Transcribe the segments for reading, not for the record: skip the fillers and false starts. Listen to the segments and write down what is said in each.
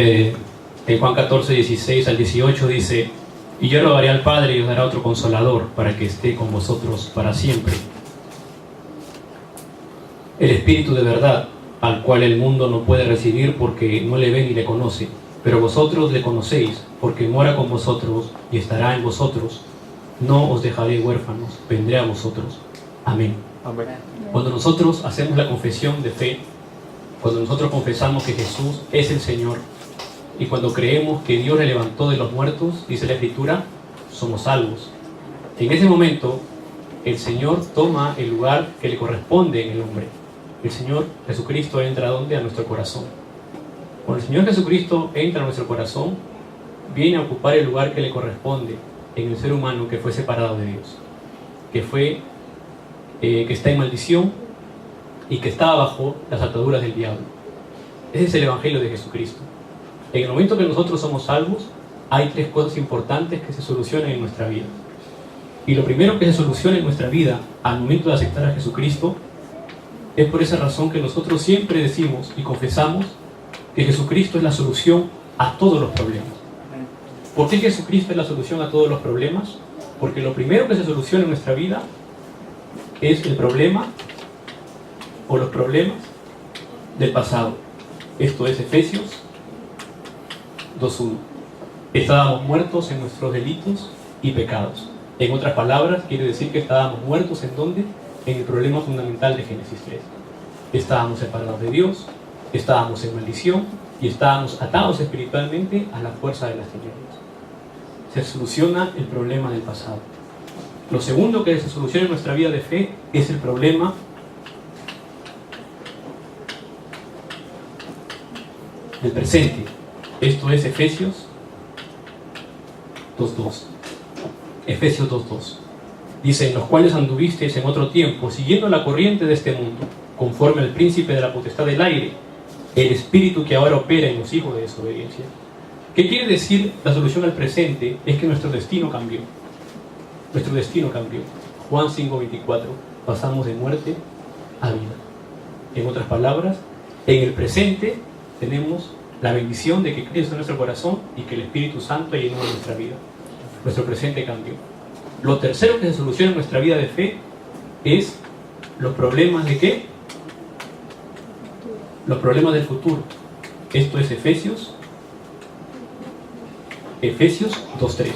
En Juan 14, 16 al 18 dice: y yo rogaré al Padre y os dará otro Consolador para que esté con vosotros para siempre, el Espíritu de verdad, al cual el mundo no puede recibir porque no le ve ni le conoce, pero vosotros le conocéis, porque mora con vosotros y estará en vosotros. No os dejaré huérfanos, vendré a vosotros. Amén. Amén. Cuando nosotros hacemos la confesión de fe, cuando nosotros confesamos que Jesús es el Señor, y cuando creemos que Dios le levantó de los muertos, dice la Escritura, somos salvos. En ese momento, el Señor toma el lugar que le corresponde en el hombre. El Señor Jesucristo entra ¿dónde? A nuestro corazón. Cuando el Señor Jesucristo entra a nuestro corazón, viene a ocupar el lugar que le corresponde en el ser humano que fue separado de Dios, que está en maldición y que está bajo las ataduras del diablo. Ese es el Evangelio de Jesucristo. En el momento que nosotros somos salvos, hay tres cosas importantes que se solucionan en nuestra vida. Y lo primero que se soluciona en nuestra vida al momento de aceptar a Jesucristo es por esa razón que nosotros siempre decimos y confesamos que Jesucristo es la solución a todos los problemas. ¿Por qué Jesucristo es la solución a todos los problemas? Porque lo primero que se soluciona en nuestra vida es el problema o los problemas del pasado. Esto es Efesios 2:1. Estábamos muertos en nuestros delitos y pecados. En otras palabras, quiere decir que estábamos muertos ¿en dónde? En el problema fundamental de Génesis 3. Estábamos separados de Dios, estábamos en maldición y estábamos atados espiritualmente a la fuerza de las tinieblas. Se soluciona el problema del pasado. Lo segundo que se soluciona en nuestra vida de fe es el problema del presente. Esto es Efesios 2:2. Efesios 2:2. Dice: en los cuales anduvisteis en otro tiempo, siguiendo la corriente de este mundo, conforme al príncipe de la potestad del aire, el espíritu que ahora opera en los hijos de desobediencia. ¿Qué quiere decir la solución al presente? Es que nuestro destino cambió. Nuestro destino cambió. Juan 5:24. Pasamos de muerte a vida. En otras palabras, en el presente tenemos la bendición de que Cristo está en nuestro corazón y que el Espíritu Santo llenó nuestra vida. Nuestro presente cambió. Lo tercero que se soluciona en nuestra vida de fe es los problemas de ¿qué? Los problemas del futuro. Esto es Efesios 2:3.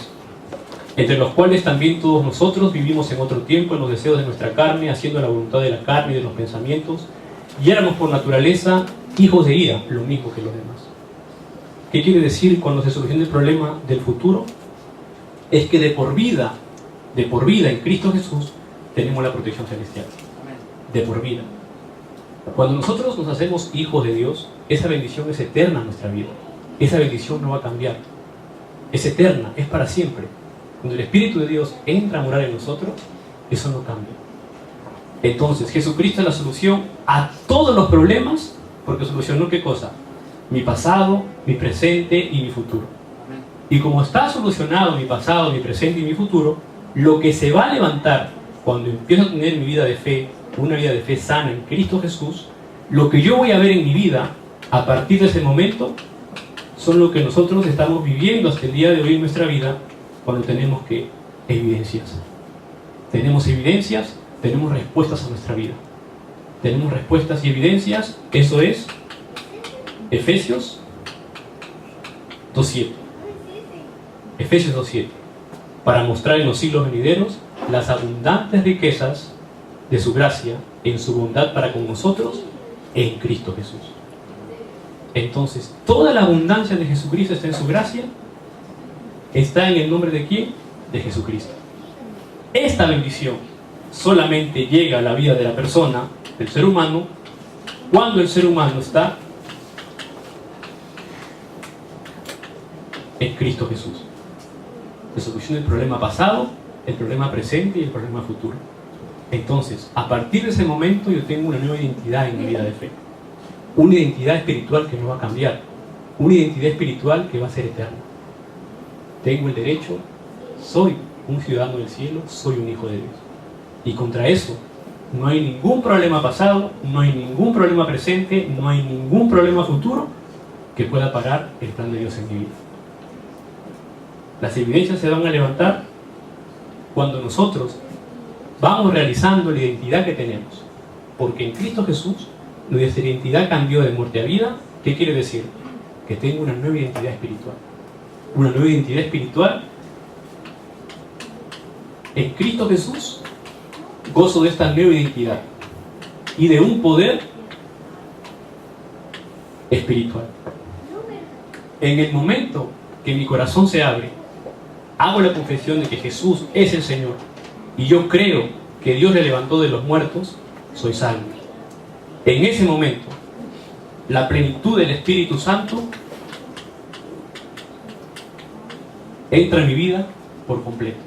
Entre los cuales también todos nosotros vivimos en otro tiempo en los deseos de nuestra carne, haciendo la voluntad de la carne y de los pensamientos, y éramos por naturaleza hijos de ira, lo mismo que los demás. ¿Qué quiere decir cuando se soluciona el problema del futuro? Es que de por vida en Cristo Jesús tenemos la protección celestial. De por vida. Cuando nosotros nos hacemos hijos de Dios, esa bendición es eterna en nuestra vida. Esa bendición no va a cambiar. Es eterna, es para siempre. Cuando el Espíritu de Dios entra a morar en nosotros, eso no cambia. Entonces, Jesucristo es la solución a todos los problemas, porque solucionó ¿qué cosa? Mi pasado, mi presente y mi futuro. Y como está solucionado mi pasado, mi presente y mi futuro, lo que se va a levantar cuando empiezo a tener mi vida de fe, una vida de fe sana en Cristo Jesús, lo que yo voy a ver en mi vida a partir de ese momento son lo que nosotros estamos viviendo hasta el día de hoy en nuestra vida, cuando tenemos que evidencias. Tenemos evidencias, tenemos respuestas a nuestra vida. Tenemos respuestas y evidencias, eso es Efesios 2:7. Efesios 2:7. Para mostrar en los siglos venideros las abundantes riquezas de su gracia en su bondad para con nosotros en Cristo Jesús. Entonces, toda la abundancia de Jesucristo está en su gracia, está en el nombre de ¿quién? De Jesucristo. Esta bendición solamente llega a la vida de la persona, del ser humano, cuando el ser humano está en Cristo Jesús. Se soluciona el problema pasado, el problema presente y el problema futuro. Entonces, a partir de ese momento yo tengo una nueva identidad en mi vida de fe. Una identidad espiritual que no va a cambiar. Una identidad espiritual que va a ser eterna. Tengo el derecho, soy un ciudadano del cielo, soy un hijo de Dios. Y contra eso no hay ningún problema pasado, no hay ningún problema presente, no hay ningún problema futuro que pueda parar el plan de Dios en mi vida. Las evidencias se van a levantar cuando nosotros vamos realizando la identidad que tenemos. Porque en Cristo Jesús nuestra identidad cambió de muerte a vida. ¿Qué quiere decir? Que tengo una nueva identidad espiritual. Una nueva identidad espiritual. En Cristo Jesús gozo de esta nueva identidad y de un poder espiritual. En el momento que mi corazón se abre, hago la confesión de que Jesús es el Señor y yo creo que Dios le levantó de los muertos, soy salvo. En ese momento, la plenitud del Espíritu Santo entra en mi vida por completo.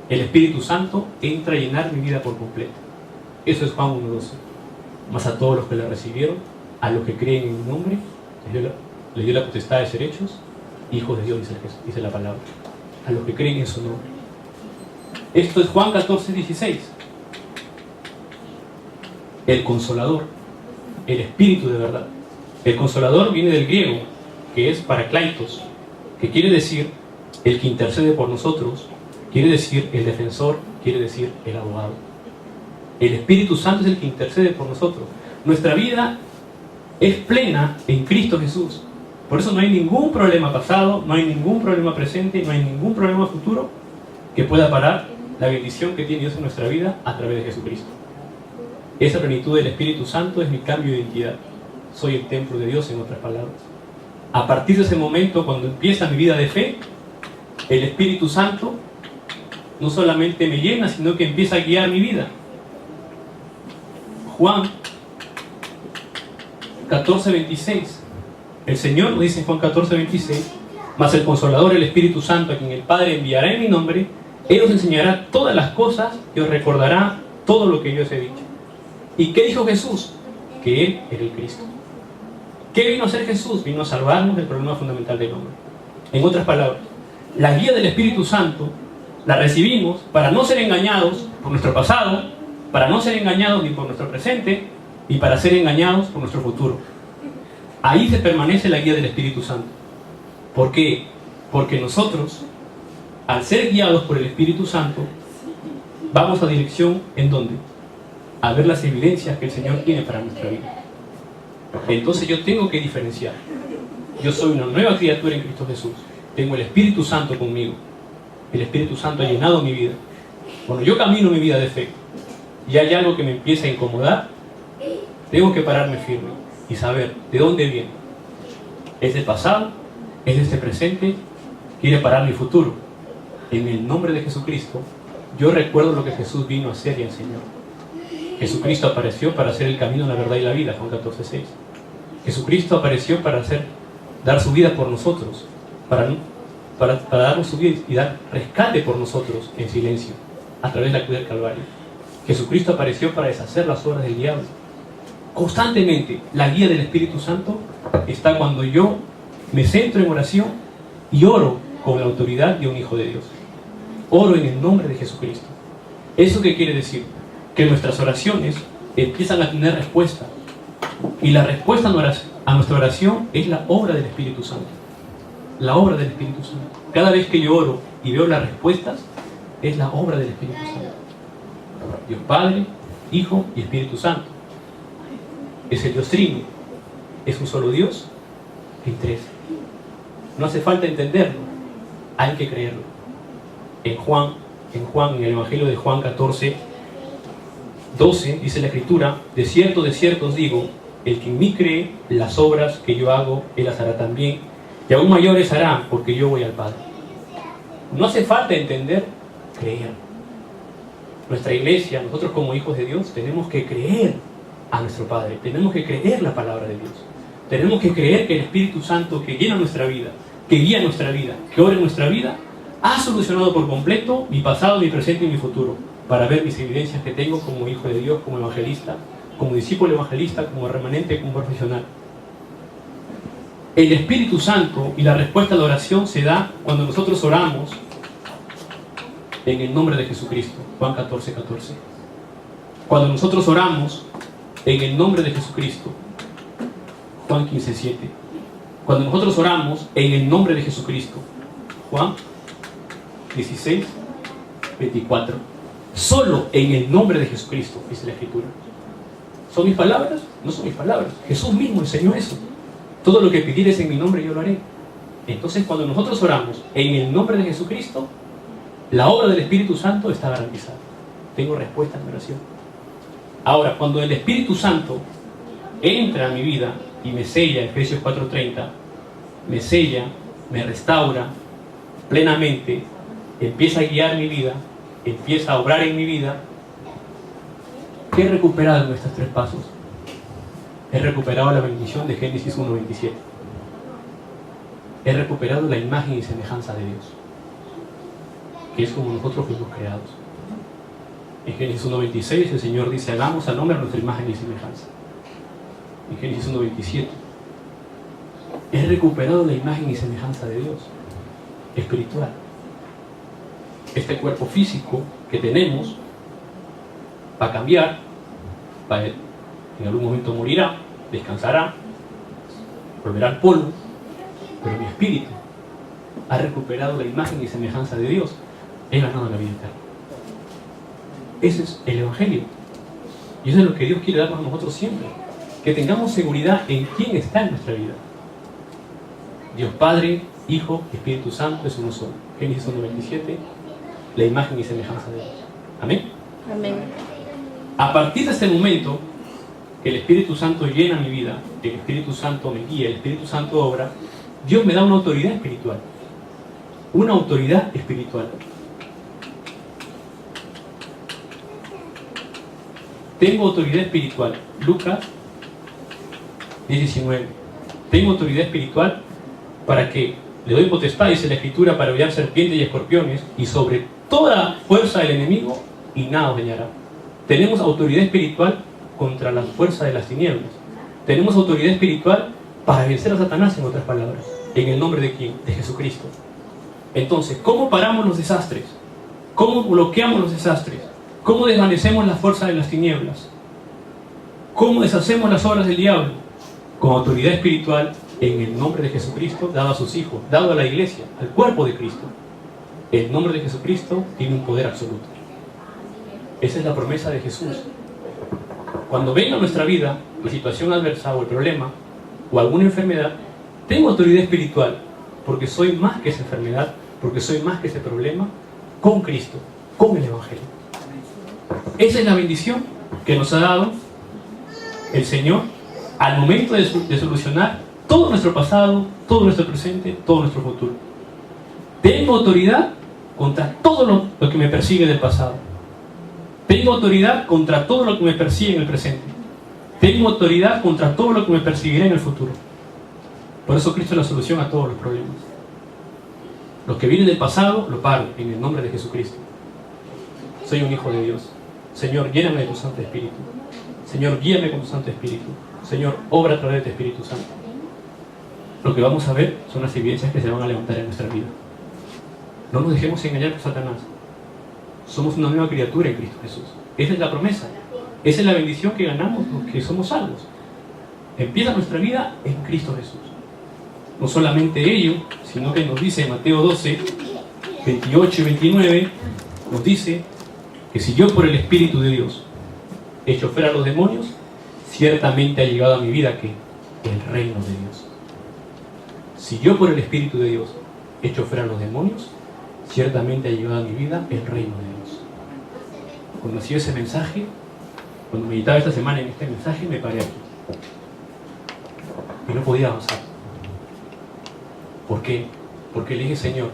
El Espíritu Santo entra a llenar mi vida por completo. Eso es Juan 1:12. Mas a todos los que le recibieron, a los que creen en mi nombre, les dio la potestad de ser hechos hijos de Dios, dice la palabra. A los que creen en su nombre. Esto es Juan 14:16. El Consolador, el Espíritu de verdad. El Consolador viene del griego, que es Parakletos, que quiere decir el que intercede por nosotros, quiere decir el defensor, quiere decir el abogado. El Espíritu Santo es el que intercede por nosotros. Nuestra vida es plena en Cristo Jesús. Por eso no hay ningún problema pasado, no hay ningún problema presente, no hay ningún problema futuro que pueda parar la bendición que tiene Dios en nuestra vida a través de Jesucristo. Esa plenitud del Espíritu Santo es mi cambio de identidad. Soy el templo de Dios, en otras palabras. A partir de ese momento, cuando empieza mi vida de fe, el Espíritu Santo no solamente me llena, sino que empieza a guiar mi vida. Juan 14:26. El Señor nos dice en Juan 14:26: mas el Consolador, el Espíritu Santo, a quien el Padre enviará en mi nombre, Él os enseñará todas las cosas y os recordará todo lo que yo os he dicho. ¿Y qué dijo Jesús? Que Él era el Cristo. ¿Qué vino a hacer Jesús? Vino a salvarnos del problema fundamental del hombre. En otras palabras, la guía del Espíritu Santo la recibimos para no ser engañados por nuestro pasado, para no ser engañados ni por nuestro presente, y para ser engañados por nuestro futuro. Ahí se permanece la guía del Espíritu Santo. ¿Por qué? Porque nosotros, al ser guiados por el Espíritu Santo, vamos a dirección ¿en dónde? A ver las evidencias que el Señor tiene para nuestra vida. Entonces yo tengo que diferenciar. Yo soy una nueva criatura en Cristo Jesús. Tengo el Espíritu Santo conmigo. El Espíritu Santo ha llenado mi vida. Cuando yo camino mi vida de fe y hay algo que me empieza a incomodar, tengo que pararme firme y saber de dónde viene. ¿Es del pasado? ¿Es de este presente? ¿Quiere parar mi futuro? En el nombre de Jesucristo, yo recuerdo lo que Jesús vino a hacer y a enseñar. Jesucristo apareció para hacer el camino, la verdad y la vida, Juan 14:6. Jesucristo apareció para dar su vida por nosotros, para darnos su vida y dar rescate por nosotros en silencio, a través de la cruz del Calvario. Jesucristo apareció para deshacer las obras del diablo. Constantemente, la guía del Espíritu Santo está cuando yo me centro en oración y oro con la autoridad de un hijo de Dios. Oro en el nombre de Jesucristo. ¿Eso qué quiere decir? Que nuestras oraciones empiezan a tener respuesta. Y la respuesta a nuestra oración es la obra del Espíritu Santo. La obra del Espíritu Santo. Cada vez que yo oro y veo las respuestas, es la obra del Espíritu Santo. Dios Padre, Hijo y Espíritu Santo. Es el Dios Trino. Es un solo Dios en tres. No hace falta entenderlo, hay que creerlo. En el Evangelio de Juan 14:12 dice la Escritura: de cierto os digo, el que en mí cree, las obras que yo hago, él las hará también, y aún mayores hará, porque yo voy al Padre. No hace falta entender, creer. Nuestra iglesia, nosotros como hijos de Dios, tenemos que creer a nuestro Padre, tenemos que creer la palabra de Dios, tenemos que creer que el Espíritu Santo que llena nuestra vida, que guía nuestra vida, que obra en nuestra vida, ha solucionado por completo mi pasado, mi presente y mi futuro, para ver mis evidencias que tengo como hijo de Dios, como evangelista, como discípulo evangelista, como remanente, como profesional. El Espíritu Santo y la respuesta a la oración se da cuando nosotros oramos en el nombre de Jesucristo. Juan 14:14. Cuando nosotros oramos en el nombre de Jesucristo. Juan 15:7. Cuando nosotros oramos en el nombre de Jesucristo. Juan 16, 24. Solo en el nombre de Jesucristo, dice la Escritura. ¿Son mis palabras? No son mis palabras. Jesús mismo enseñó eso. Todo lo que pidieres en mi nombre yo lo haré. Entonces, cuando nosotros oramos en el nombre de Jesucristo, la obra del Espíritu Santo está garantizada. Tengo respuesta en mi oración. Ahora, cuando el Espíritu Santo entra a mi vida y me sella, Efesios 4:30, me sella, me restaura plenamente, empieza a guiar mi vida, empieza a obrar en mi vida, ¿qué he recuperado en estos 3 pasos? He recuperado la bendición de Génesis 1:27. He recuperado la imagen y semejanza de Dios, que es como nosotros fuimos creados. En Génesis 1:26 el Señor dice: hagamos al hombre a nuestra imagen y semejanza. En Génesis 1:27 he recuperado la imagen y semejanza de Dios, espiritual. Este cuerpo físico que tenemos va a cambiar, en algún momento morirá, descansará, volverá al polvo, pero mi espíritu ha recuperado la imagen y semejanza de Dios. He ganado la vida eterna. Ese es el Evangelio. Y eso es lo que Dios quiere darnos a nosotros siempre. Que tengamos seguridad en quién está en nuestra vida. Dios Padre, Hijo, Espíritu Santo es uno solo. Génesis 1:27, la imagen y semejanza de Dios. Amén. Amén. A partir de este momento, que el Espíritu Santo llena mi vida, que el Espíritu Santo me guía, el Espíritu Santo obra, Dios me da una autoridad espiritual. Una autoridad espiritual. Tengo autoridad espiritual. Lucas 19. Tengo autoridad espiritual para que le doy potestad, dice la Escritura, para hollar serpientes y escorpiones, y sobre toda fuerza del enemigo, y nada os dañará. Tenemos autoridad espiritual contra la fuerza de las tinieblas. Tenemos autoridad espiritual para vencer a Satanás, en otras palabras. ¿En el nombre de quién? De Jesucristo. Entonces, ¿cómo paramos los desastres? ¿Cómo bloqueamos los desastres? ¿Cómo desvanecemos la fuerza de las tinieblas? ¿Cómo deshacemos las obras del diablo? Con autoridad espiritual en el nombre de Jesucristo, dado a sus hijos, dado a la iglesia, al cuerpo de Cristo. El nombre de Jesucristo tiene un poder absoluto. Esa es la promesa de Jesús. Cuando venga a nuestra vida la situación adversa o el problema o alguna enfermedad, tengo autoridad espiritual porque soy más que esa enfermedad, porque soy más que ese problema, con Cristo, con el Evangelio. Esa es la bendición que nos ha dado el Señor al momento de solucionar todo nuestro pasado, todo nuestro presente, todo nuestro futuro. Tengo autoridad contra todo lo que me persigue del pasado. Tengo autoridad contra todo lo que me persigue en el presente. Tengo autoridad contra todo lo que me perseguirá en el futuro. Por eso Cristo es la solución a todos los problemas. Los que vienen del pasado, lo paro en el nombre de Jesucristo. Soy un hijo de Dios. Señor, lléname de tu Santo Espíritu. Señor, guíame con tu Santo Espíritu. Señor, obra a través de tu Espíritu Santo. Lo que vamos a ver son las evidencias que se van a levantar en nuestra vida. No nos dejemos engañar por Satanás. Somos una nueva criatura en Cristo Jesús. Esa es la promesa. Esa es la bendición que ganamos los que somos salvos. Empieza nuestra vida en Cristo Jesús. No solamente ello, sino que nos dice en Mateo 12, 28 y 29, nos dice que si yo por el Espíritu de Dios echo fuera a los demonios, ciertamente ha llegado a mi vida que el reino de Dios. Si yo por el Espíritu de Dios echo fuera a los demonios, ciertamente ha llegado a mi vida el reino de Dios. Cuando hacía ese mensaje, cuando meditaba esta semana en este mensaje, me paré aquí. Y no podía avanzar. ¿Por qué? Porque le dije: Señor,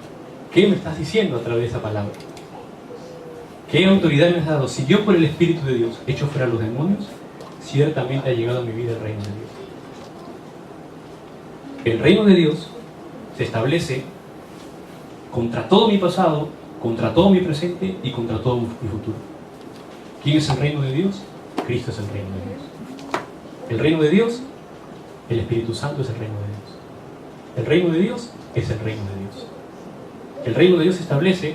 ¿qué me estás diciendo a través de esa palabra? ¿Qué autoridad me has dado? Si yo por el Espíritu de Dios echo fuera a los demonios, ciertamente ha llegado a mi vida el reino de Dios. El reino de Dios se establece contra todo mi pasado, contra todo mi presente y contra todo mi futuro. ¿Quién es el reino de Dios? Cristo es el reino de Dios. El reino de Dios, el Espíritu Santo es el reino de Dios. El reino de Dios es el reino de Dios. El reino de Dios se establece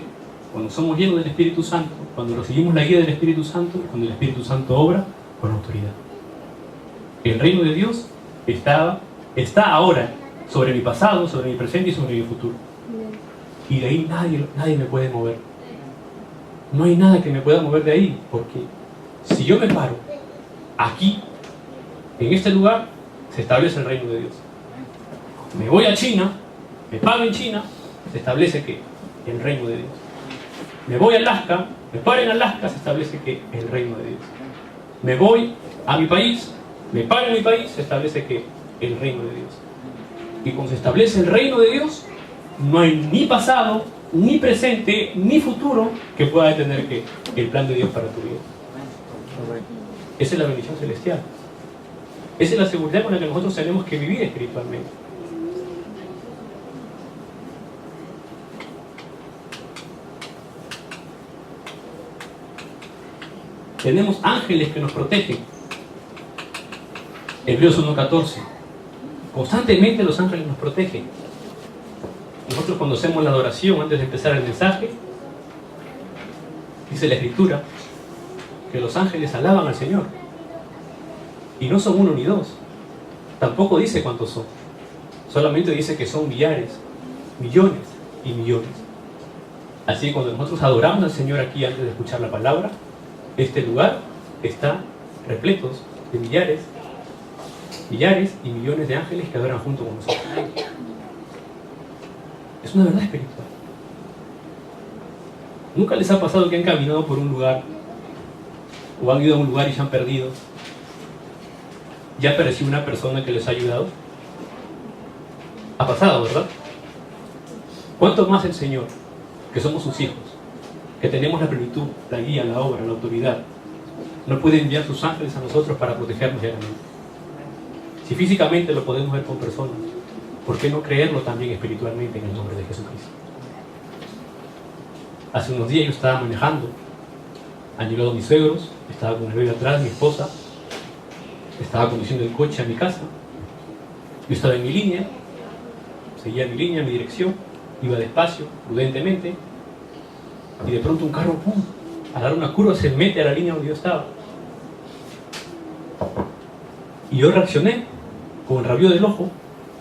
cuando somos llenos del Espíritu Santo, cuando recibimos la guía del Espíritu Santo, cuando el Espíritu Santo obra con autoridad. El reino de Dios está ahora sobre mi pasado, sobre mi presente y sobre mi futuro. Y de ahí nadie me puede mover. No hay nada que me pueda mover de ahí, porque si yo me paro aquí, en este lugar, se establece el reino de Dios. Me voy a China, me paro en China, se establece que el reino de Dios. Me voy a Alaska, me paro en Alaska, se establece que el reino de Dios. Me voy a mi país, me paro en mi país, se establece que el reino de Dios. Y cuando se establece el reino de Dios, no hay ni pasado, ni presente, ni futuro que pueda detener que el plan de Dios para tu vida. Esa es la bendición celestial. Esa es la seguridad con la que nosotros tenemos que vivir espiritualmente. Tenemos ángeles que nos protegen. Hebreos 1:14. Constantemente los ángeles nos protegen. Nosotros cuando hacemos la adoración, antes de empezar el mensaje, dice la Escritura que los ángeles alaban al Señor. Y no son uno ni dos. Tampoco dice cuántos son. Solamente dice que son millares, millones y millones. Así que cuando nosotros adoramos al Señor aquí antes de escuchar la palabra, este lugar está repleto de millares y millones de ángeles que adoran junto con nosotros. Es una verdad espiritual. ¿Nunca les ha pasado que han caminado por un lugar o han ido a un lugar y se han perdido? ¿Ya apareció una persona que les ha ayudado? Ha pasado, ¿verdad? ¿Cuánto más el Señor, que somos sus hijos, que tenemos la plenitud, la guía, la obra, la autoridad, no puede enviar sus ángeles a nosotros para protegernos diariamente? Si físicamente lo podemos ver con personas, ¿por qué no creerlo también espiritualmente en el nombre de Jesucristo? Hace unos días yo estaba manejando, han llegado mis suegros, estaba con el bebé atrás, mi esposa, estaba conduciendo el coche a mi casa, yo estaba en mi línea, seguía mi línea, mi dirección, iba despacio, prudentemente, y de pronto un carro, ¡pum!, a dar una curva se mete a la línea donde yo estaba. Y yo reaccioné con el rabillo del ojo,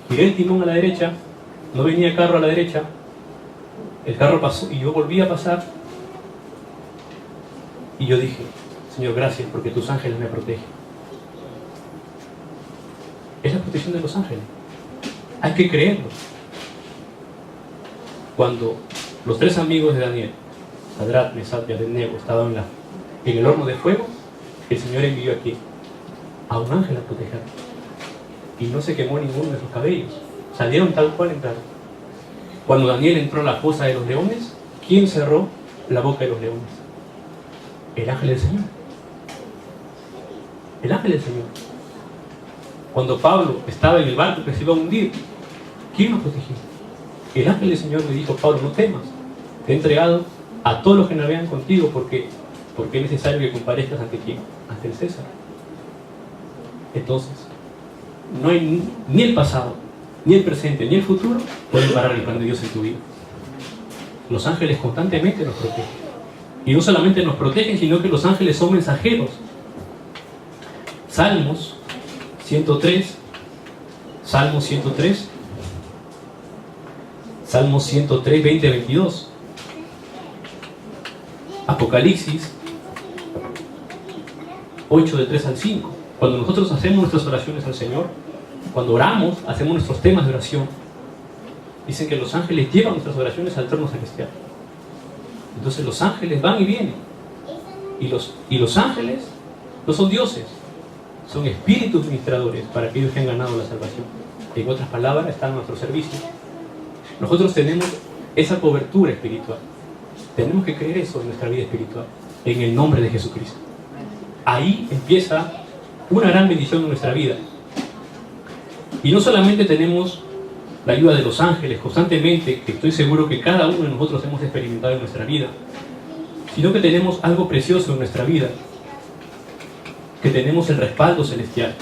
giré el timón a la derecha, no venía carro a la derecha, el carro pasó y yo volví a pasar, y yo dije: Señor, gracias porque tus ángeles me protegen. Es la protección de los ángeles, hay que creerlo. Cuando los tres amigos de Daniel, Sadrach, Mesach y Abednego, estaban en el horno de fuego, el Señor envió aquí a un ángel a protegerlos. Y no se quemó ninguno de sus cabellos. Salieron tal cual entraron. Cuando Daniel entró a la fosa de los leones, ¿quién cerró la boca de los leones? El ángel del Señor. El ángel del Señor. Cuando Pablo estaba en el barco que se iba a hundir, ¿quién lo protegió? El ángel del Señor le dijo: Pablo, no temas, te he entregado a todos los que navegan contigo, porque es necesario que comparezcas ante quién, ante el César. Entonces, no hay ni el pasado, ni el presente, ni el futuro pueden parar el plan de Dios en tu vida. Los ángeles constantemente nos protegen. Y no solamente nos protegen, sino que los ángeles son mensajeros. Salmos 103, Salmos 103, Salmos 103, 20, 22. Apocalipsis 8, de 3 al 5. Cuando nosotros hacemos nuestras oraciones al Señor, cuando oramos, hacemos nuestros temas de oración, dicen que los ángeles llevan nuestras oraciones al trono celestial. Entonces los ángeles van y vienen. Y los ángeles no son dioses, son espíritus ministradores para aquellos que han ganado la salvación. En otras palabras, están a nuestro servicio. Nosotros tenemos esa cobertura espiritual. Tenemos que creer eso en nuestra vida espiritual, en el nombre de Jesucristo. Ahí empieza una gran bendición en nuestra vida. Y no solamente tenemos la ayuda de los ángeles constantemente, que estoy seguro que cada uno de nosotros hemos experimentado en nuestra vida, sino que tenemos algo precioso en nuestra vida, que tenemos el respaldo celestial.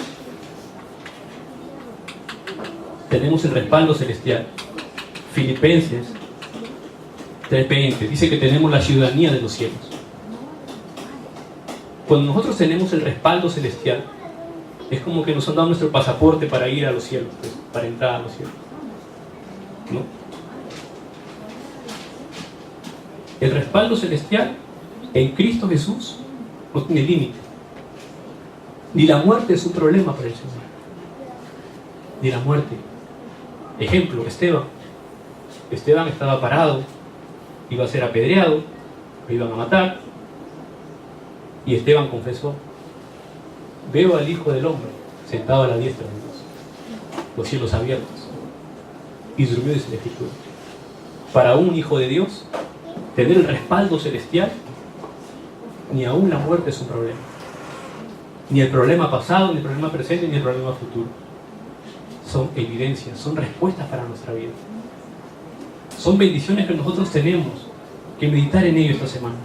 Tenemos el respaldo celestial. Filipenses 3:20 dice que tenemos la ciudadanía de los cielos. Cuando nosotros tenemos el respaldo celestial, es como que nos han dado nuestro pasaporte para ir a los cielos, pues, para entrar a los cielos. ¿no? El respaldo celestial en Cristo Jesús no tiene límite. Ni la muerte es un problema para el Señor. Ni la muerte. Ejemplo, Esteban. Esteban estaba parado, iba a ser apedreado, lo iban a matar. Y Esteban confesó: veo al Hijo del Hombre sentado a la diestra de Dios, los cielos abiertos. Y durmió, dice la Escritura. Para un hijo de Dios, tener el respaldo celestial, ni aún la muerte es un problema. Ni el problema pasado, ni el problema presente, ni el problema futuro. Son evidencias, son respuestas para nuestra vida. Son bendiciones que nosotros tenemos que meditar en ello esta semana.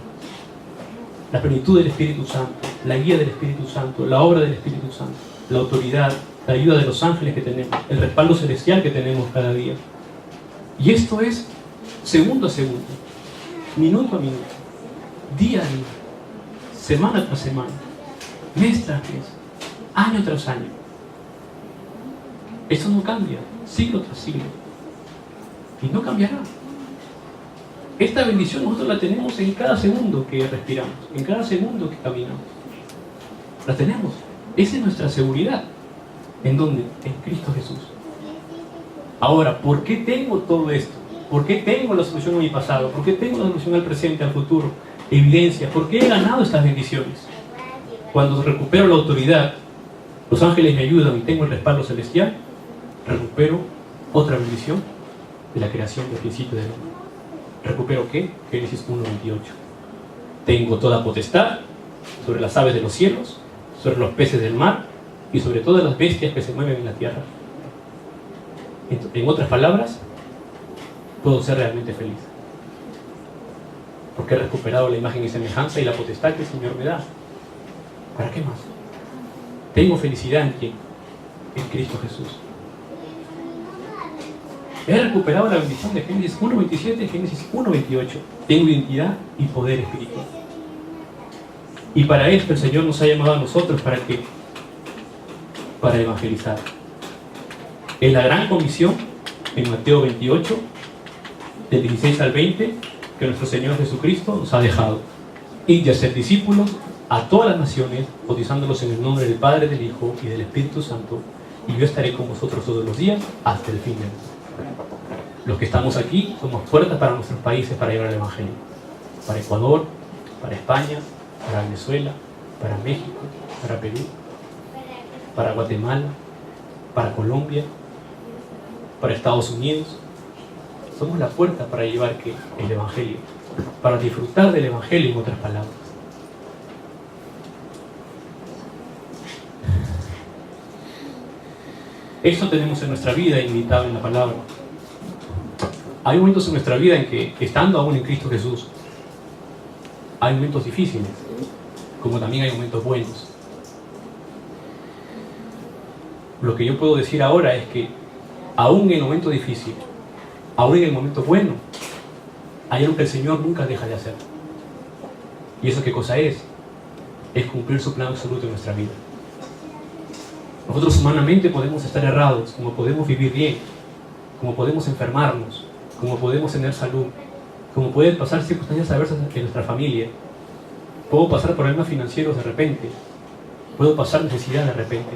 La plenitud del Espíritu Santo, la guía del Espíritu Santo, la obra del Espíritu Santo, la autoridad, la ayuda de los ángeles que tenemos, el respaldo celestial que tenemos cada día. Y esto es segundo a segundo, minuto a minuto, día a día, semana tras semana, mes tras mes, año tras año. Esto no cambia, siglo tras siglo. Y no cambiará. Esta bendición nosotros la tenemos en cada segundo que respiramos, en cada segundo que caminamos. La tenemos. Esa es nuestra seguridad. ¿En dónde? En Cristo Jesús. Ahora, ¿por qué tengo todo esto? ¿Por qué tengo la solución a mi pasado? ¿Por qué tengo la solución al presente, al futuro? Evidencia. ¿Por qué he ganado estas bendiciones? Cuando recupero la autoridad, los ángeles me ayudan y tengo el respaldo celestial, recupero otra bendición de la creación del principio del hombre. ¿Recupero qué? Génesis 1:28. Tengo toda potestad sobre las aves de los cielos, sobre los peces del mar y sobre todas las bestias que se mueven en la tierra. En otras palabras, puedo ser realmente feliz. Porque he recuperado la imagen y semejanza y la potestad que el Señor me da. ¿Para qué más? Tengo felicidad en quién? En Cristo Jesús. He recuperado la bendición de Génesis 1:27 y Génesis 1:28. Tengo identidad y poder espiritual. Y para esto el Señor nos ha llamado a nosotros, ¿para qué? Para evangelizar. Es la gran comisión en Mateo 28, del 16 al 20, que nuestro Señor Jesucristo nos ha dejado. Id y hacer discípulos a todas las naciones, bautizándolos en el nombre del Padre, del Hijo y del Espíritu Santo, y yo estaré con vosotros todos los días hasta el fin del mundo. Los que estamos aquí somos puertas para nuestros países para llevar el Evangelio. Para Ecuador, para España, para Venezuela, para México, para Perú, para Guatemala, para Colombia, para Estados Unidos. Somos la puerta para llevar ¿qué? El Evangelio, para disfrutar del Evangelio, en otras palabras. Esto tenemos en nuestra vida invitado en la palabra. Hay momentos en nuestra vida en que, estando aún en Cristo Jesús, hay momentos difíciles, como también hay momentos buenos. Lo que yo puedo decir ahora es que, aún en el momento difícil, aún en el momento bueno, hay algo que el Señor nunca deja de hacer. ¿Y eso qué cosa es? Es cumplir su plan absoluto en nuestra vida. Nosotros humanamente podemos estar errados, como podemos vivir bien, como podemos enfermarnos, como podemos tener salud, como pueden pasar circunstancias adversas en nuestra familia. Puedo pasar problemas financieros de repente, puedo pasar necesidad de repente,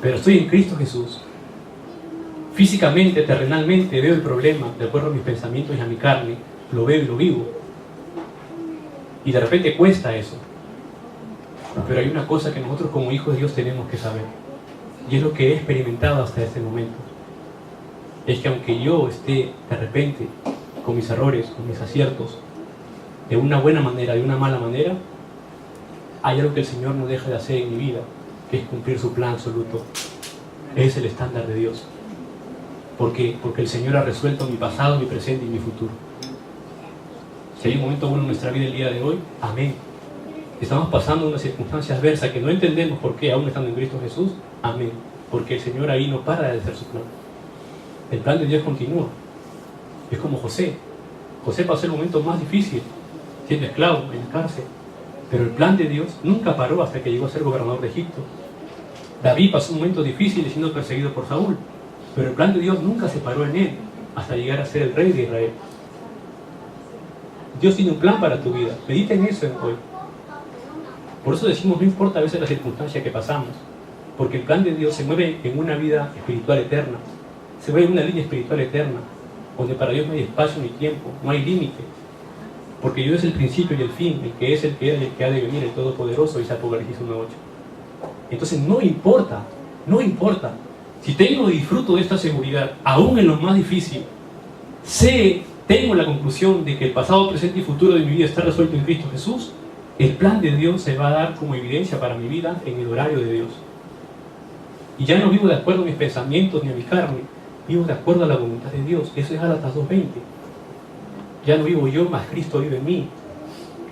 pero estoy en Cristo Jesús. Físicamente, terrenalmente veo el problema, de acuerdo a mis pensamientos y a mi carne, lo veo y lo vivo. Y de repente cuesta eso. Pero hay una cosa que nosotros como hijos de Dios tenemos que saber, y es lo que he experimentado hasta este momento. Es que aunque yo esté de repente con mis errores, con mis aciertos, de una buena manera, de una mala manera, hay algo que el Señor no deja de hacer en mi vida, que es cumplir su plan absoluto. Es el estándar de Dios. ¿Por qué? Porque el Señor ha resuelto mi pasado, mi presente y mi futuro. Si hay un momento bueno en nuestra vida el día de hoy, amén. Estamos pasando una circunstancia adversa que no entendemos por qué, aún estando en Cristo Jesús, amén. Porque el Señor ahí no para de hacer su plan. El plan de Dios continúa. Es como José. José pasó el momento más difícil, siendo esclavo en la cárcel. Pero el plan de Dios nunca paró hasta que llegó a ser gobernador de Egipto. David pasó un momento difícil siendo perseguido por Saúl. Pero el plan de Dios nunca se paró en él. hasta llegar a ser el rey de Israel. Dios tiene un plan para tu vida. Medita en eso hoy. Por eso decimos, no importa a veces la circunstancia que pasamos, porque el plan de Dios se mueve en una vida espiritual eterna, se mueve en una línea espiritual eterna, donde para Dios no hay espacio ni tiempo, no hay límite, porque Dios es el principio y el fin, el que es, el que era y el que ha de venir, el Todopoderoso, dice Apocalipsis 1:8. Entonces no importa, si tengo y disfruto de esta seguridad, aún en lo más difícil, tengo la conclusión de que el pasado, presente y futuro de mi vida está resuelto en Cristo Jesús, el plan de Dios se va a dar como evidencia para mi vida en el horario de Dios. Y ya no vivo de acuerdo a mis pensamientos ni a mi carne, vivo de acuerdo a la voluntad de Dios. Eso es Gálatas 2:20. Ya no vivo yo, mas Cristo vive en mí.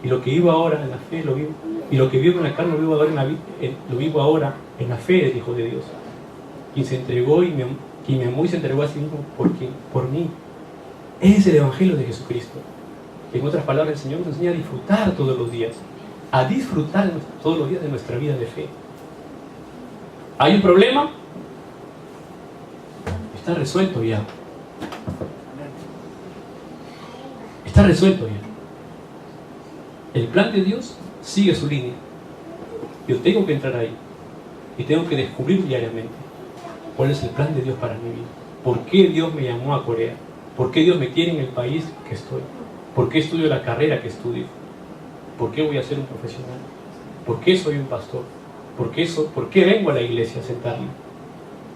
Y lo que vivo ahora en la fe lo vivo. Y lo que vivo en la carne lo vivo ahora en la fe del Hijo de Dios. Quien se entregó quien me amó y se entregó a sí mismo por mí. Ese es el Evangelio de Jesucristo. En otras palabras, el Señor nos enseña a disfrutar todos los días. A disfrutar todos los días de nuestra vida de fe. ¿Hay un problema? Está resuelto ya. Está resuelto ya. El plan de Dios sigue su línea. Yo tengo que entrar ahí. Y tengo que descubrir diariamente cuál es el plan de Dios para mi vida. ¿Por qué Dios me llamó a Corea? ¿Por qué Dios me tiene en el país que estoy? ¿Por qué estudio la carrera que estudio? ¿Por qué voy a ser un profesional? ¿Por qué soy un pastor? ¿Por qué vengo a la iglesia a sentarme?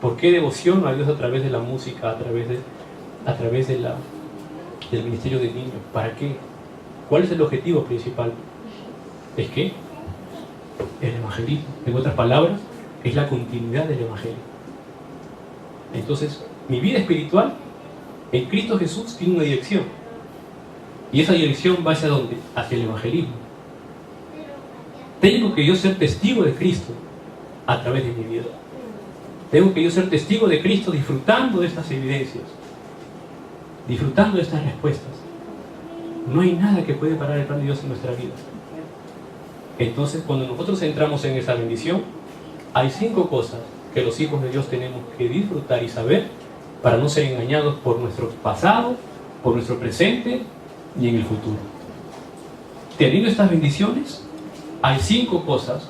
¿Por qué devociono a Dios a través de la música, a través del ministerio de niños? ¿Para qué? ¿Cuál es el objetivo principal? ¿Es qué? El evangelismo. En otras palabras, es la continuidad del evangelio. Entonces, mi vida espiritual en Cristo Jesús tiene una dirección. Y esa dirección va hacia ¿dónde? Hacia el evangelismo. Tengo que yo ser testigo de Cristo a través de mi vida. Tengo que yo ser testigo de Cristo disfrutando de estas evidencias, disfrutando de estas respuestas. No hay nada que puede parar el plan de Dios en nuestra vida. Entonces, cuando nosotros entramos en esa bendición, hay 5 cosas que los hijos de Dios tenemos que disfrutar y saber para no ser engañados por nuestro pasado, por nuestro presente y en el futuro. Teniendo estas bendiciones, hay 5 cosas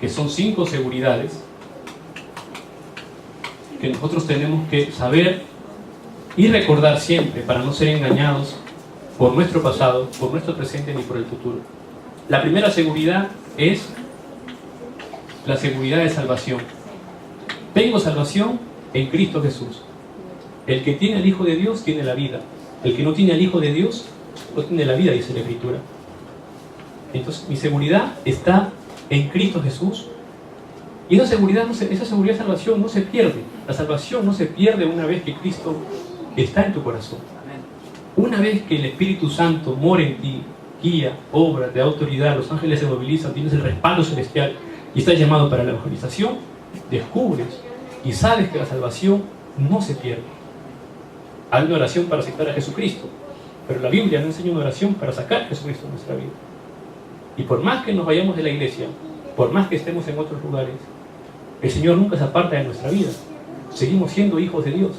que son 5 seguridades que nosotros tenemos que saber y recordar siempre para no ser engañados por nuestro pasado, por nuestro presente ni por el futuro. La primera seguridad es la seguridad de salvación. Tengo salvación en Cristo Jesús. El que tiene al Hijo de Dios tiene la vida. El que no tiene al Hijo de Dios no tiene la vida, dice la Escritura. Entonces mi seguridad está en Cristo Jesús. Y esa seguridad de salvación no se pierde. La salvación no se pierde una vez que Cristo está en tu corazón. Una vez que el Espíritu Santo mora en ti, guía, obra, de autoridad, los ángeles se movilizan, tienes el respaldo celestial y estás llamado para la evangelización, descubres y sabes que la salvación no se pierde. Hay una oración para aceptar a Jesucristo, pero la Biblia no enseña una oración para sacar a Jesucristo de nuestra vida. Y por más que nos vayamos de la iglesia, por más que estemos en otros lugares, el Señor nunca se aparta de nuestra vida. Seguimos siendo hijos de Dios.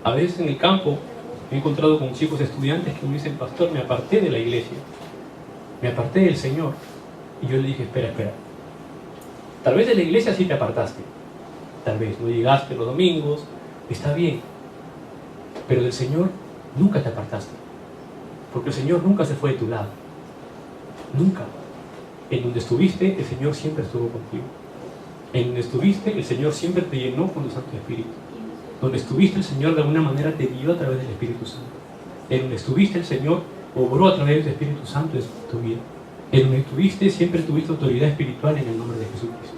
A veces en el campo me he encontrado con chicos estudiantes que me dicen: pastor, me aparté de la iglesia, me aparté del Señor. Y yo le dije: espera. Tal vez de la iglesia sí te apartaste, tal vez no llegaste los domingos, está bien, pero del Señor nunca te apartaste, porque el Señor nunca se fue de tu lado, nunca. En donde estuviste, el Señor siempre estuvo contigo. En donde estuviste, el Señor siempre te llenó con tu Santo Espíritu. Donde estuviste, el Señor de alguna manera te guió a través del Espíritu Santo. En donde estuviste, el Señor obró a través del Espíritu Santo en tu vida. En donde estuviste, siempre tuviste autoridad espiritual en el nombre de Jesucristo.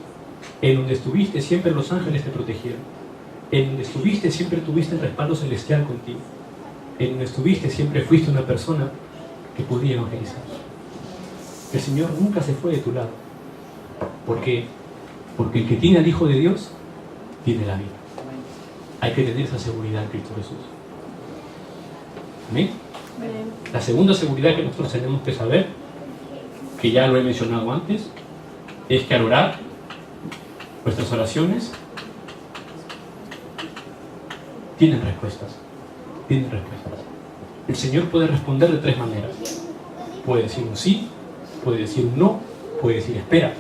En donde estuviste, siempre los ángeles te protegieron. En donde estuviste, siempre tuviste el respaldo celestial contigo. En donde estuviste, siempre fuiste una persona que podía evangelizar. El Señor nunca se fue de tu lado. ¿Por qué? Porque el que tiene al Hijo de Dios tiene la vida. Hay que tener esa seguridad en Cristo Jesús. ¿Amén? La segunda seguridad que nosotros tenemos que saber, que ya lo he mencionado antes, es que al orar, nuestras oraciones tienen respuestas. Tienen respuestas. El Señor puede responder de 3 maneras. Puede decir un sí, puede decir un no, puede decir espera.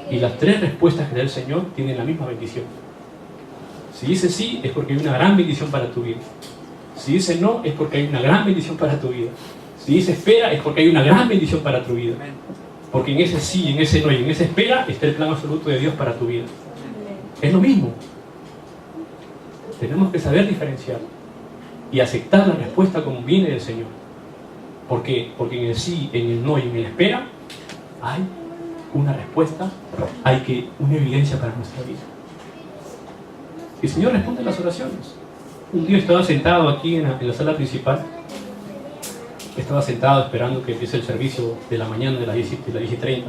Y las 3 respuestas que da el Señor tienen la misma bendición. Si dice sí, es porque hay una gran bendición para tu vida. Si dice no, es porque hay una gran bendición para tu vida. Si dice espera, es porque hay una gran bendición para tu vida. Porque en ese sí, en ese no y en esa espera está el plan absoluto de Dios para tu vida. Es lo mismo. Tenemos que saber diferenciar y aceptar la respuesta como viene del Señor. ¿Por qué? Porque en el sí, en el no y en la espera hay una respuesta, hay una evidencia para nuestra vida. El Señor responde a las oraciones. Un día estaba sentado aquí en la sala principal. Estaba sentado esperando que empiece el servicio de la mañana de las 10:30.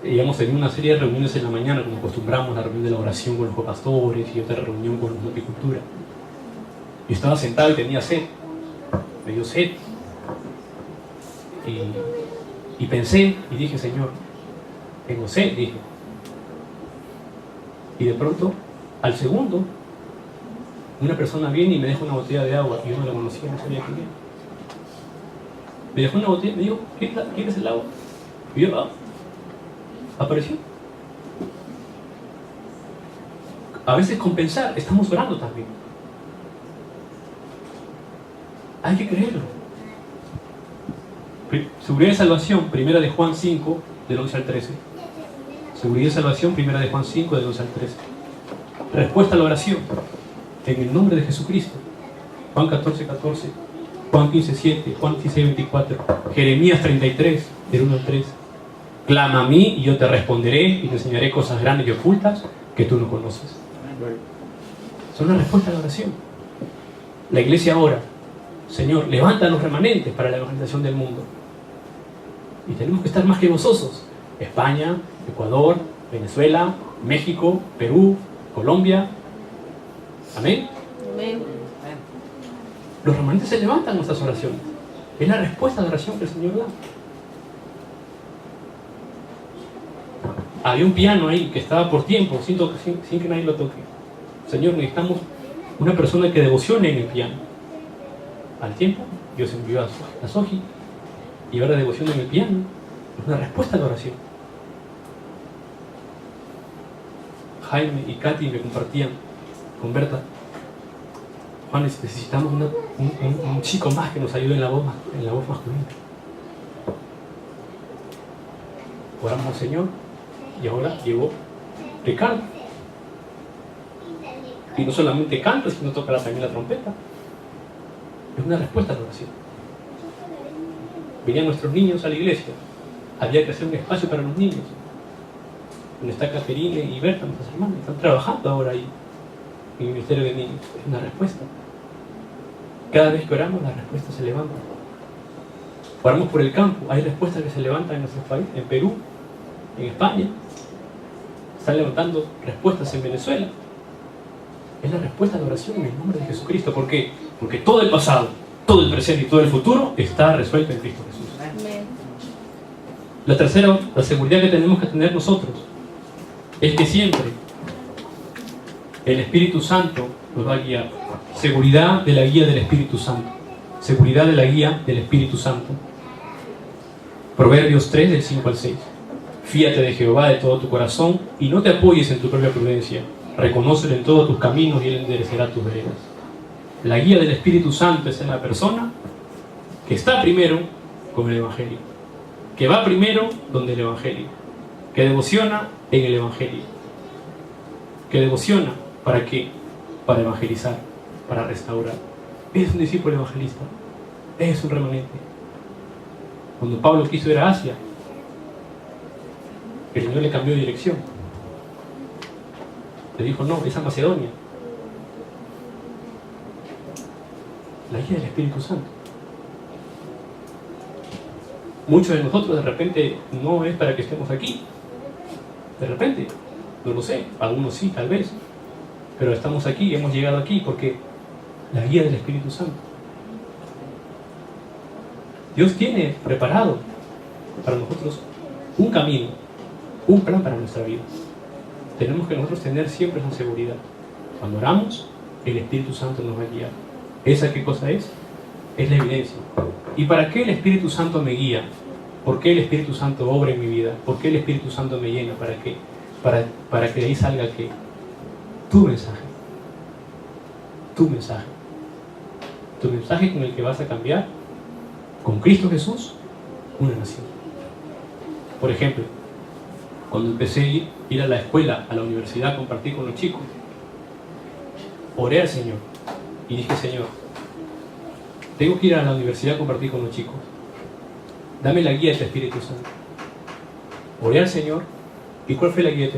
Y hemos tenido una serie de reuniones en la mañana, como acostumbramos, la reunión de la oración con los copastores y otra reunión con los de multicultura. Y estaba sentado y tenía sed. Me dio sed. Y pensé y dije, Señor, tengo sed, dije. Y de pronto, al segundo, una persona viene y me deja una botella de agua. Y yo no la conocía, no sabía quién era. Me dejó una botella, me dijo, ¿quieres el agua? Y yo, apareció. A veces con pensar, estamos orando también. Hay que creerlo. Seguridad de salvación, 1 de Juan 5, del 11 al 13. Seguridad de salvación, 1 de Juan 5, del 11 al 13. Respuesta a la oración, en el nombre de Jesucristo. Juan 14, 14. Juan 15, 7. Juan 16, 24. Jeremías 33, del 1 al 3. Clama a mí y yo te responderé y te enseñaré cosas grandes y ocultas que tú no conoces. Son las respuestas a la oración. La iglesia ora, Señor, levanta a los remanentes para la evangelización del mundo. Y tenemos que estar más que gozosos. España, Ecuador, Venezuela, México, Perú, Colombia. Amén. Amén. Los remanentes se levantan a nuestras oraciones. Es la respuesta a la oración que el Señor da. Había un piano ahí que estaba por tiempo, sin que nadie lo toque. Señor, necesitamos una persona que devocione en el piano. Al tiempo, Dios envió a Soji y ahora devoción en el piano. Es una respuesta a la oración. Jaime y Katy me compartían con Berta. Juan, necesitamos un chico más que nos ayude en la voz masculina. Oramos al Señor y ahora llegó Ricardo. Y no solamente canta, sino toca también la trompeta. Es una respuesta a la oración. Venían nuestros niños a la iglesia. Había que hacer un espacio para los niños. Donde está Caterine y Berta, nuestras hermanas. Están trabajando ahora ahí en el Ministerio de Niños. Es una respuesta. Cada vez que oramos, las respuestas se levantan. Oramos por el campo. Hay respuestas que se levantan en nuestros países. En Perú, en España. Están levantando respuestas en Venezuela. Es la respuesta a la oración en el nombre de Jesucristo. ¿Por qué? Porque todo el pasado, todo el presente y todo el futuro está resuelto en Cristo Jesús. Amén. La tercera, la seguridad que tenemos que tener nosotros es que siempre el Espíritu Santo nos va a guiar. Seguridad de la guía del Espíritu Santo. Seguridad de la guía del Espíritu Santo. Proverbios 3, del 5 al 6. Fíate de Jehová de todo tu corazón y no te apoyes en tu propia prudencia. Reconócelo en todos tus caminos y Él enderezará tus veredas. La guía del Espíritu Santo es en la persona que está primero con el Evangelio, que va primero donde el Evangelio, que devociona en el Evangelio, que devociona ¿para qué? Para evangelizar, para restaurar. Es un discípulo evangelista, es un remanente. Cuando Pablo quiso ir a Asia, el Señor le cambió de dirección. Le dijo, no, es a Macedonia. La guía del Espíritu Santo. Muchos de nosotros de repente no es para que estemos aquí. De repente, no lo sé, algunos sí, tal vez. Pero estamos aquí, hemos llegado aquí porque la guía del Espíritu Santo. Dios tiene preparado para nosotros un camino, un plan para nuestra vida. Tenemos que nosotros tener siempre esa seguridad. Cuando oramos, el Espíritu Santo nos va a guiar. ¿Esa qué cosa es? Es la evidencia. ¿Y para qué el Espíritu Santo me guía? ¿Por qué el Espíritu Santo obra en mi vida? ¿Por qué el Espíritu Santo me llena? ¿Para qué? Para que de ahí salga ¿qué? Tu mensaje. Tu mensaje. Tu mensaje con el que vas a cambiar, con Cristo Jesús, una nación. Por ejemplo, cuando empecé a ir a la escuela, a la universidad, a compartir con los chicos, oré al Señor y dije: Señor, tengo que ir a la universidad a compartir con los chicos. Dame la guía de tu Espíritu Santo. Oré al Señor. ¿Y cuál fue la guía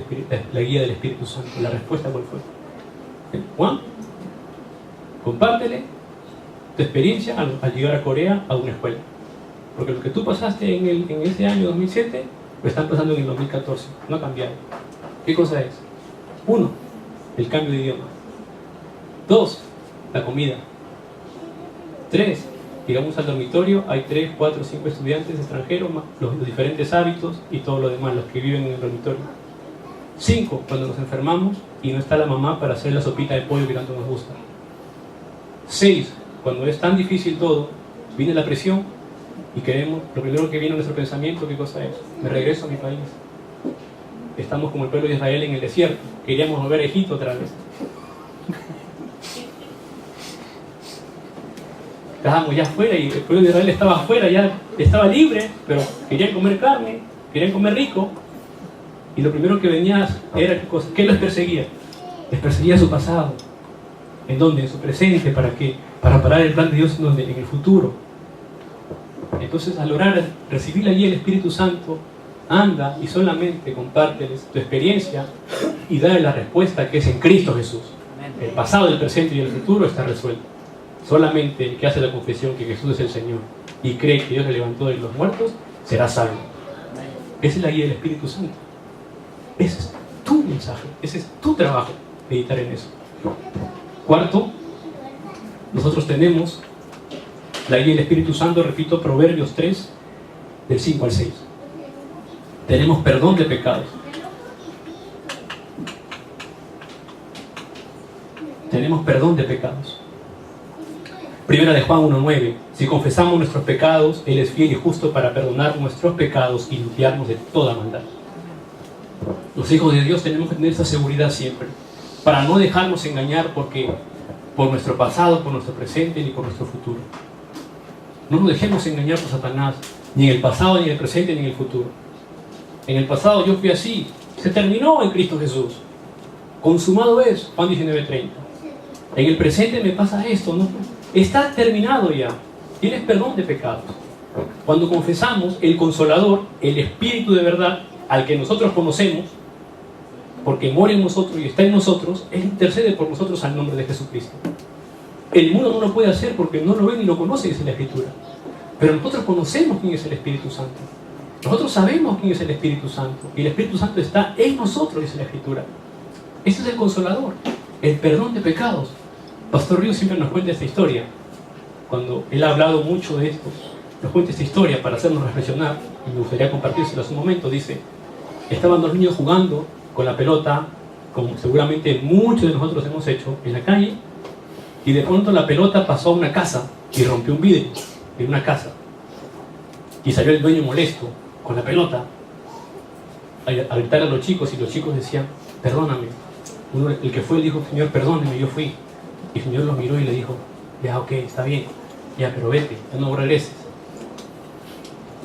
del Espíritu Santo? La respuesta, ¿cuál fue? Juan, compártele tu experiencia al llegar a Corea a una escuela. Porque lo que tú pasaste en ese año 2007, lo están pasando en el 2014. No ha cambiado. ¿Qué cosa es? 1, el cambio de idioma. 2, la comida. 3, llegamos al dormitorio, hay 3, 4, 5 estudiantes extranjeros, más los diferentes hábitos y todo lo demás, los que viven en el dormitorio. 5, cuando nos enfermamos y no está la mamá para hacer la sopita de pollo que tanto nos gusta. 6, cuando es tan difícil todo, viene la presión y queremos, lo primero que viene a nuestro pensamiento, ¿qué cosa es? Me regreso a mi país. Estamos como el pueblo de Israel en el desierto, queríamos volver a Egipto otra vez. Estábamos ya afuera y el pueblo de Israel estaba afuera, ya estaba libre, pero querían comer carne, querían comer rico. Y lo primero que venía era, ¿qué les perseguía? Les perseguía su pasado. ¿En dónde? En su presente. ¿Para qué? Para parar el plan de Dios en el futuro. Entonces, al orar, recibir la guía del Espíritu Santo, anda y solamente compárteles tu experiencia y dale la respuesta que es en Cristo Jesús. El pasado, el presente y el futuro está resuelto. Solamente el que hace la confesión que Jesús es el Señor y cree que Dios le levantó de los muertos, será salvo. Esa es la guía del Espíritu Santo. Ese es tu mensaje, ese es tu trabajo, meditar en eso. 4, nosotros tenemos la guía del Espíritu Santo, repito, Proverbios 3, del 5 al 6. Tenemos perdón de pecados. Tenemos perdón de pecados. Primera de Juan 1:9. Si confesamos nuestros pecados, Él es fiel y justo para perdonar nuestros pecados y limpiarnos de toda maldad. Los hijos de Dios tenemos que tener esa seguridad siempre, para no dejarnos engañar por nuestro pasado, por nuestro presente, ni por nuestro futuro. No nos dejemos engañar por Satanás, ni en el pasado, ni en el presente, ni en el futuro. En el pasado yo fui así, se terminó en Cristo Jesús. Consumado es, Juan 19:30. En el presente me pasa esto, ¿no? Está terminado ya. Tienes perdón de pecados. Cuando confesamos, el Consolador, el Espíritu de verdad, al que nosotros conocemos, porque mora en nosotros y está en nosotros, Él intercede por nosotros al nombre de Jesucristo. El mundo no lo puede hacer porque no lo ve ni lo conoce, dice la Escritura. Pero nosotros conocemos quién es el Espíritu Santo. Nosotros sabemos quién es el Espíritu Santo. Y el Espíritu Santo está en nosotros, dice la Escritura. Ese es el Consolador, el perdón de pecados. Pastor Río siempre nos cuenta esta historia. Cuando él ha hablado mucho de esto, nos cuenta esta historia para hacernos reflexionar. Y me gustaría compartírselo hace un momento. Dice, estaban 2 niños jugando con la pelota, como seguramente muchos de nosotros hemos hecho, en la calle. Y de pronto la pelota pasó a una casa y rompió un vidrio en una casa. Y salió el dueño molesto con la pelota a gritar a los chicos, y los chicos decían, perdóname. El que fue dijo, Señor, perdóneme, yo fui. Y el Señor los miró y le dijo, ya, ok, está bien, ya, pero vete, ya no regreses.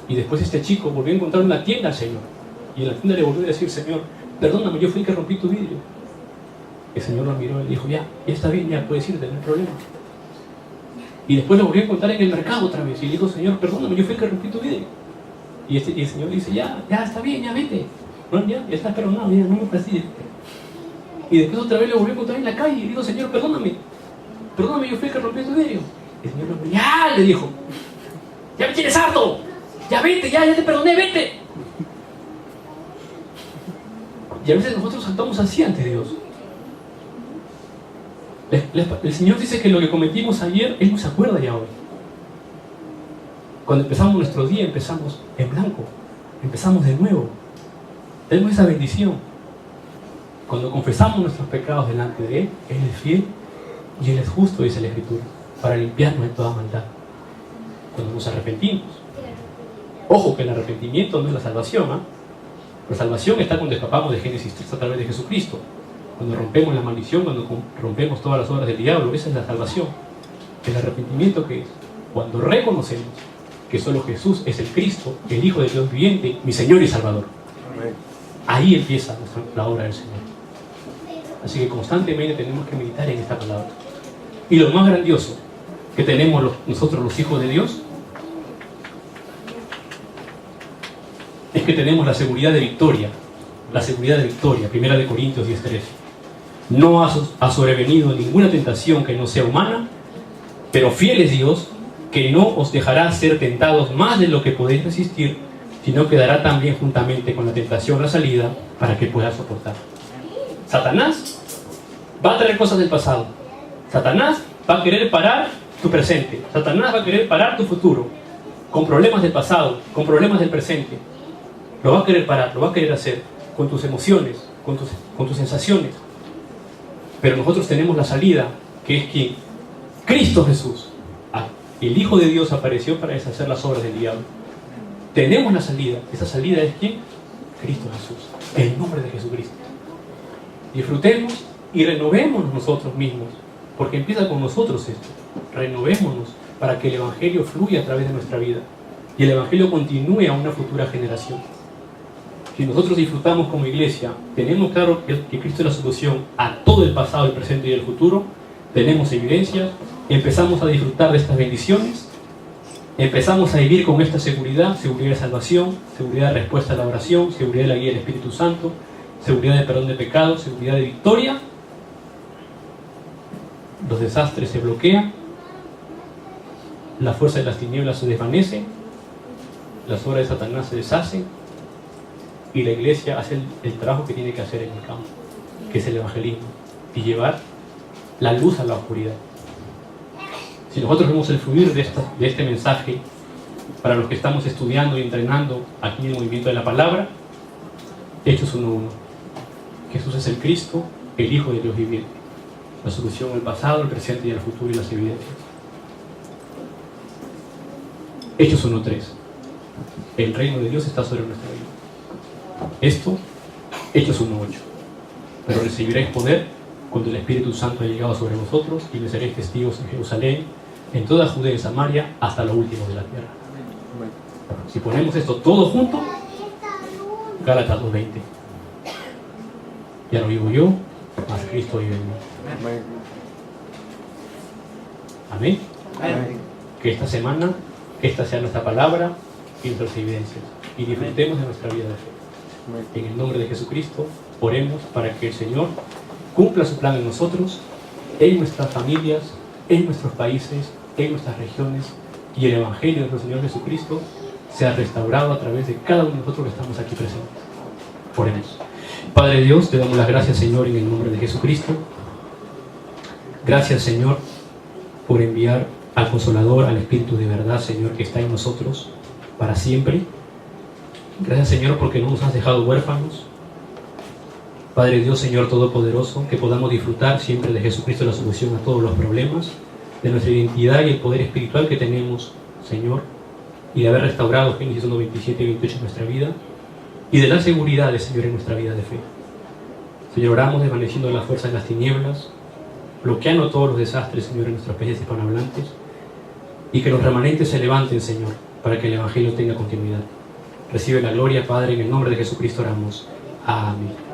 Y después este chico volvió a encontrar una tienda al Señor, y en la tienda le volvió a decir, Señor, perdóname, yo fui el que rompí tu vidrio. El Señor lo miró y le dijo, ya está bien, ya puedes irte, no hay problema. Y después lo volvió a encontrar en el mercado otra vez, y le dijo, Señor, perdóname, yo fui el que rompí tu vidrio. Y el Señor le dice, ya está bien, ya vete, no, ya estás perdonado, ya no me fastidies. Y después otra vez lo volvió a encontrar en la calle y le dijo, Señor, perdóname, yo fui el que rompió tu vidrio. El Señor lo miró, ya, le dijo, ya me tienes harto, ya vete, ya te perdoné, vete. Y a veces nosotros actuamos así ante Dios. El Señor dice que lo que cometimos ayer, Él no se acuerda ya hoy. Cuando empezamos nuestro día, empezamos en blanco, empezamos de nuevo. Tenemos esa bendición. Cuando confesamos nuestros pecados delante de Él, Él es fiel y Él es justo, dice la Escritura, para limpiarnos de toda maldad. Cuando nos arrepentimos. Ojo que el arrepentimiento no es la salvación, ¿eh? La salvación está cuando escapamos de Génesis 3 a través de Jesucristo. Cuando rompemos la maldición, cuando rompemos todas las obras del diablo, esa es la salvación. El arrepentimiento, ¿qué es? Cuando reconocemos que solo Jesús es el Cristo, el Hijo de Dios viviente, mi Señor y Salvador. Ahí empieza la obra del Señor. Así que constantemente tenemos que meditar en esta palabra. Y lo más grandioso que tenemos nosotros los hijos de Dios es que tenemos la seguridad de victoria. La seguridad de victoria, 1 Corintios 10:13. No ha sobrevenido ninguna tentación que no sea humana, pero fiel es Dios, que no os dejará ser tentados más de lo que podéis resistir, sino que dará también juntamente con la tentación la salida para que puedas soportar. Satanás va a traer cosas del pasado. Satanás va a querer parar tu presente. Satanás va a querer parar tu futuro, con problemas del pasado, con problemas del presente. Lo va a querer parar, lo va a querer hacer con tus emociones, con tus sensaciones. Pero nosotros tenemos la salida, que es ¿quién? Cristo Jesús. El Hijo de Dios apareció para deshacer las obras del diablo. Tenemos la salida. Esa salida es ¿quién? Cristo Jesús. En nombre de Jesucristo. Disfrutemos y renovémonos nosotros mismos, porque empieza con nosotros esto. Renovémonos para que el Evangelio fluya a través de nuestra vida y el Evangelio continúe a una futura generación. Si nosotros disfrutamos como iglesia, tenemos claro que Cristo es la solución a todo el pasado, el presente y el futuro, tenemos evidencias, empezamos a disfrutar de estas bendiciones, empezamos a vivir con esta seguridad de salvación, seguridad de respuesta a la oración, seguridad de la guía del Espíritu Santo, seguridad de perdón de pecados, seguridad de victoria. Los desastres se bloquean, la fuerza de las tinieblas se desvanece, las obras de Satanás se deshacen y la iglesia hace el trabajo que tiene que hacer en el campo, que es el evangelismo, y llevar la luz a la oscuridad. Si nosotros vemos el fluir de este mensaje para los que estamos estudiando y entrenando aquí en el movimiento de la palabra, Hechos 1:1. Jesús es el Cristo, el Hijo de Dios viviente, la solución al pasado, el presente y el futuro y las evidencias. Hechos 1:3. El reino de Dios está sobre nuestra vida. Esto, Hechos 1:8. Pero recibiréis poder cuando el Espíritu Santo haya llegado sobre vosotros y me seréis testigos en Jerusalén, en toda Judea y Samaria, hasta lo último de la tierra. Si ponemos esto todo junto, Gálatas 2:20. Ya no vivo yo, mas Cristo vive en mí. Amén. Que esta semana, esta sea nuestra palabra y nuestras evidencias. Y disfrutemos de nuestra vida de fe. En el nombre de Jesucristo, oremos para que el Señor cumpla su plan en nosotros, en nuestras familias, en nuestros países, en nuestras regiones, y el Evangelio de nuestro Señor Jesucristo sea restaurado a través de cada uno de nosotros que estamos aquí presentes. Oremos. Padre Dios, te damos las gracias, Señor, en el nombre de Jesucristo. Gracias, Señor, por enviar al Consolador, al Espíritu de verdad, Señor, que está en nosotros para siempre. Gracias, Señor, porque no nos has dejado huérfanos. Padre Dios, Señor Todopoderoso, que podamos disfrutar siempre de Jesucristo la solución a todos los problemas, de nuestra identidad y el poder espiritual que tenemos, Señor, y de haber restaurado Génesis 1, 27 y 28 en nuestra vida, y de la seguridad de Señor en nuestra vida de fe. Señor, oramos desvaneciendo la fuerza de las tinieblas, bloqueando todos los desastres, Señor, en nuestros países hispanohablantes, y que los remanentes se levanten, Señor, para que el Evangelio tenga continuidad. Recibe la gloria, Padre, en el nombre de Jesucristo oramos. Amén.